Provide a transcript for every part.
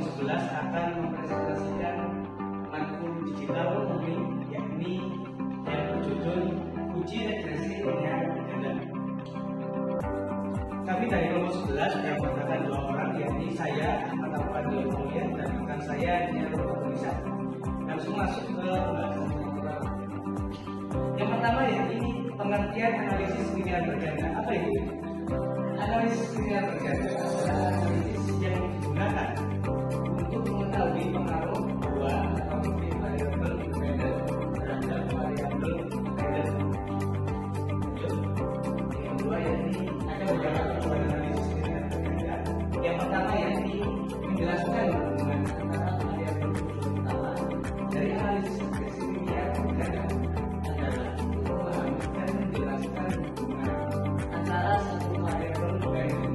11 akan mempresentasikan matkul digital learning, yakni yang berjudul uji regresi linear ganda. Kami dari kelompok 11 yang berdasarkan 2 orang, yakni saya Ahmad Al-Fadil Mulia dan rekan saya Nia Rotuliza. Langsung masuk ke pembahasan pertama. Yang pertama yakni pengertian analisis linear berganda. Apa itu? Analisis linear berganda adalah analisis yang digunakan untuk mengetahui pengaruh dua atau lebih variabel independen terhadap variabel dependen. Yang kedua yakni ada beberapa tujuan analisis linear berganda. Yang pertama yakni menjelaskan hubungan antara variabel unsur utama dari analisis regresi linear berganda adalah untuk memahami dan menjelaskan hubungan antara satu variabel dependen,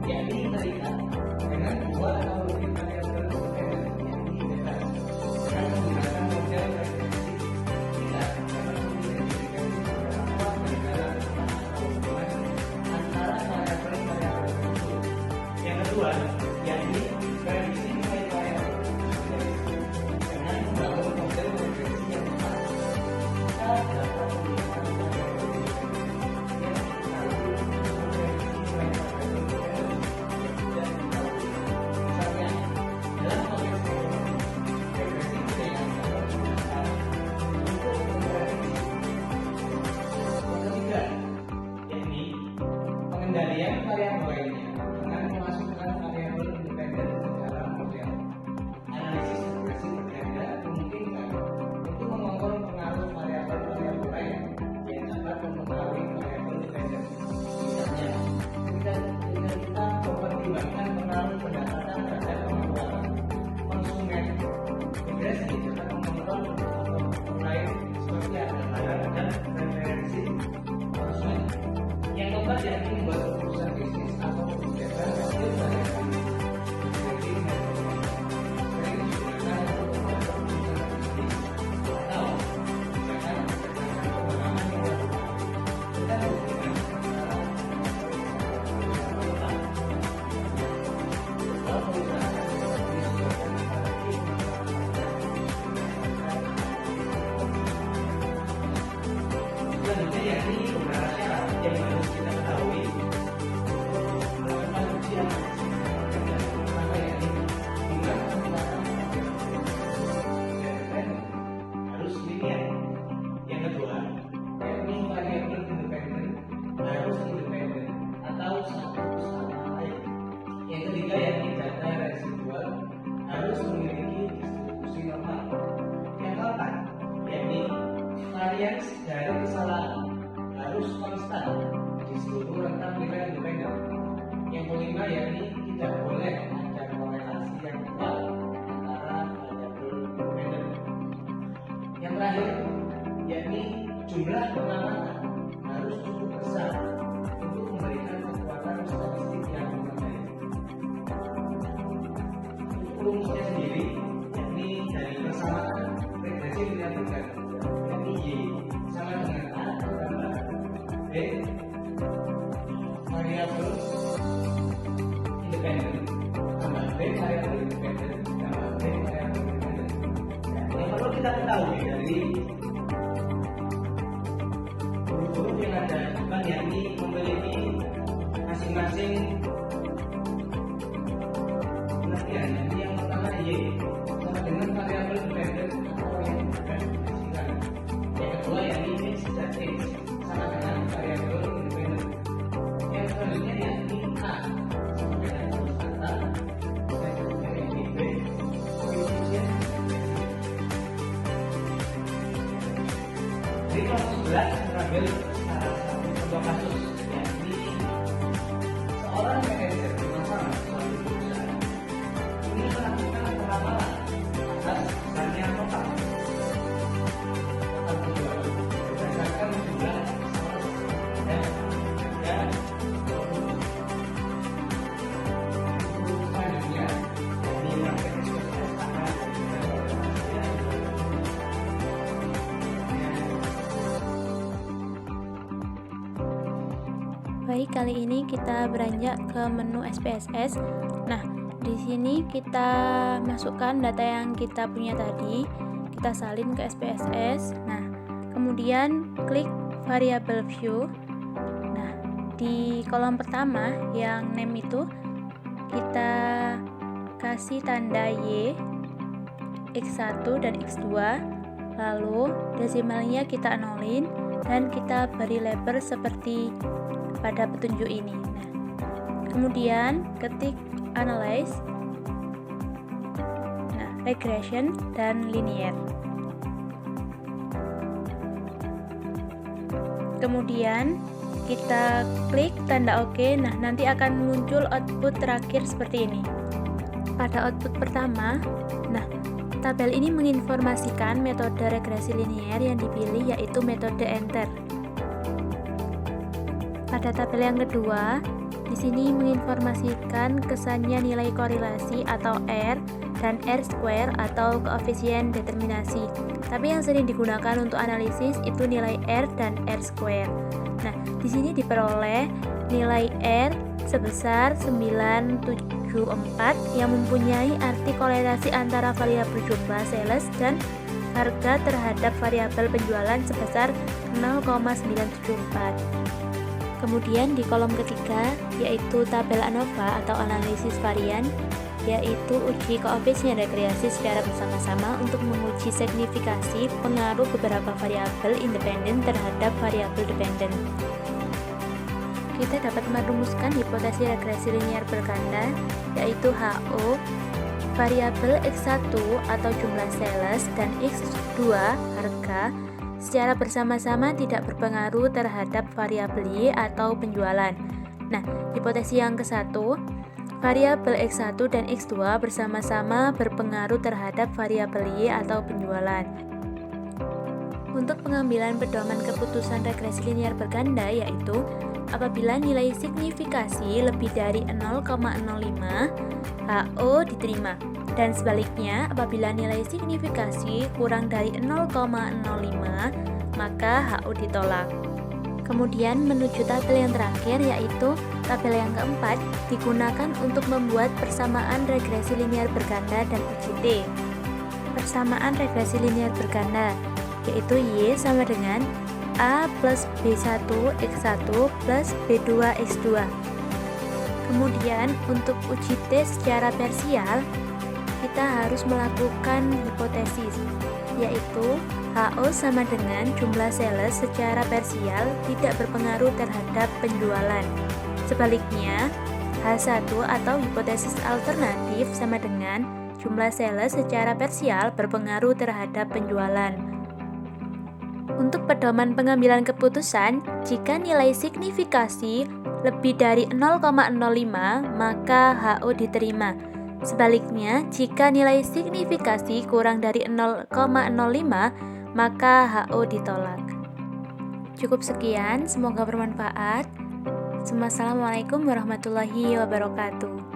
yakni terikat, dengan dua atau lebih variabel dependen, yakni bebas, dengan menggunakan model regresi. Kita dapat mengidentifikasi beberapa perbedaan atau hubungan antara variabel-variabel tersebut. Yang kedua, yakni prediksi nilai variabel dengan membangun model regresi yang tepat. Kita dapat menggunakan variabel yang diketahui memprediksi nilai variabel dependen yang tidak diketahui. Misalnya, dalam konteks ekonomi, regresi nilai dapat digunakan untuk memprediksi. Yang ketiga, yakni pengendalian variabel lainnya dengan memasukkan variabel independen ke dalam model. Analisis regresi berganda memungkinkan untuk mengontrol pengaruh variabel-variabel lain yang dapat mempengaruhi variabel dependen. Misalnya, ketika kita mempertimbangkan pengaruh pendapatan terhadap pengeluaran konsumen, regresi dapat mengontrol faktor lain seperti harga barang dan preferensi konsumen. Yang keempat yakni membuat keputusan bisnis atau kebijakan hasil dari analisis regresi linear berganda. Sering digunakan untuk membuat keputusan bisnis atau kebijakan berdasarkan pengalaman yang dilakukan dan hubungan antara perusahaan atau perusahaan selanjutnya yakni beberapa syarat yang harus kita ketahui untuk melakukan uji analisis linear berganda. Pertama yakni jumlah penempatan variabel harus linear. Yang kedua yakni variabel independen harus independen atau satu sama lain. Yang ketiga yakni data residual harus memiliki distribusi normal. Yang keempat yakni varians dari kesalahan harus konstan di seluruh rentang nilai independen. Yang kelima yakni tidak boleh ada korelasi yang kuat antara variabel independen. Yang terakhir yakni jumlah pengamatan harus cukup besar untuk memberikan kekuatan statistik yang memadai. Untuk rumusnya sendiri yakni dari persamaan regresi linear berganda, yakni Y sama dengan A tambah B variabel independen tambah B variabel independen tambah B variabel independen. Yang perlu kita ketahui dari huruf-huruf yang ada depan yakni memiliki masing-masing pengertian. Yakni yang pertama Y sama dengan variabel dependen atau yang didefinisikan. Yang kedua yakni X dan X sama dengan variabel independen. Yang selanjutnya yakni A sama dengan konstanta. Yang selanjutnya yakni B koefisien. Dari kelompok 11 mengambil salah satu contoh kasus yakni seorang manajer pemasaran suatu perusahaan ini melakukan peramalan atas besarnya total penjualan berdasarkan jumlah sales dan harga produk. Selanjutnya yakni market exposure akan Baik, kali ini kita beranjak ke menu SPSS. Nah, di sini kita masukkan data yang kita punya tadi, kita salin ke SPSS. Nah, kemudian klik variable view. Nah, di kolom pertama yang name itu kita kasih tanda Y, X1 dan X2, lalu desimalnya kita nolin dan kita beri label seperti pada petunjuk ini. Nah, kemudian ketik analyze, nah, regression dan linear. Kemudian kita klik tanda OK. Nah, nanti akan muncul output terakhir seperti ini. Pada output pertama, nah, tabel ini menginformasikan metode regresi linear yang dipilih, yaitu metode enter. Pada tabel yang kedua, di sini menginformasikan kesannya nilai korelasi atau R dan R square atau koefisien determinasi. Tapi yang sering digunakan untuk analisis itu nilai R dan R square. Nah, di sini diperoleh nilai R sebesar 974 yang mempunyai arti korelasi antara variabel jumlah sales dan harga terhadap variabel penjualan sebesar 0,974. Kemudian di kolom ketiga, yaitu tabel ANOVA atau analisis varian, yaitu uji koefisien regresi secara bersama-sama untuk menguji signifikasi pengaruh beberapa variabel independen terhadap variabel dependen. Kita dapat merumuskan hipotesi regresi linear berganda, yaitu HO, variabel X1 atau jumlah sales dan X2 harga secara bersama-sama tidak berpengaruh terhadap variabel Y atau penjualan. Nah, hipotesi yang ke-1, variabel X1 dan X2 bersama-sama berpengaruh terhadap variabel Y atau penjualan. Untuk pengambilan pedoman keputusan regresi linear berganda, yaitu apabila nilai signifikasi lebih dari 0,05, HO diterima. Dan sebaliknya, apabila nilai signifikasi kurang dari 0,05, maka HO ditolak. Kemudian menuju tabel yang terakhir, yaitu tabel yang keempat, digunakan untuk membuat persamaan regresi linear berganda dan uji T. Persamaan regresi linear berganda, yaitu Y sama dengan A plus B1 X1 plus B2 X2. Kemudian untuk uji T secara parsial, kita harus melakukan hipotesis, yaitu HO sama dengan jumlah sales secara parsial tidak berpengaruh terhadap penjualan. Sebaliknya, H1 atau hipotesis alternatif sama dengan jumlah sales secara parsial berpengaruh terhadap penjualan. Untuk pedoman pengambilan keputusan, jika nilai signifikasi lebih dari 0,05, maka HO diterima. Sebaliknya, jika nilai signifikasi kurang dari 0,05, maka HO ditolak. Cukup sekian, semoga bermanfaat. Assalamualaikum warahmatullahi wabarakatuh.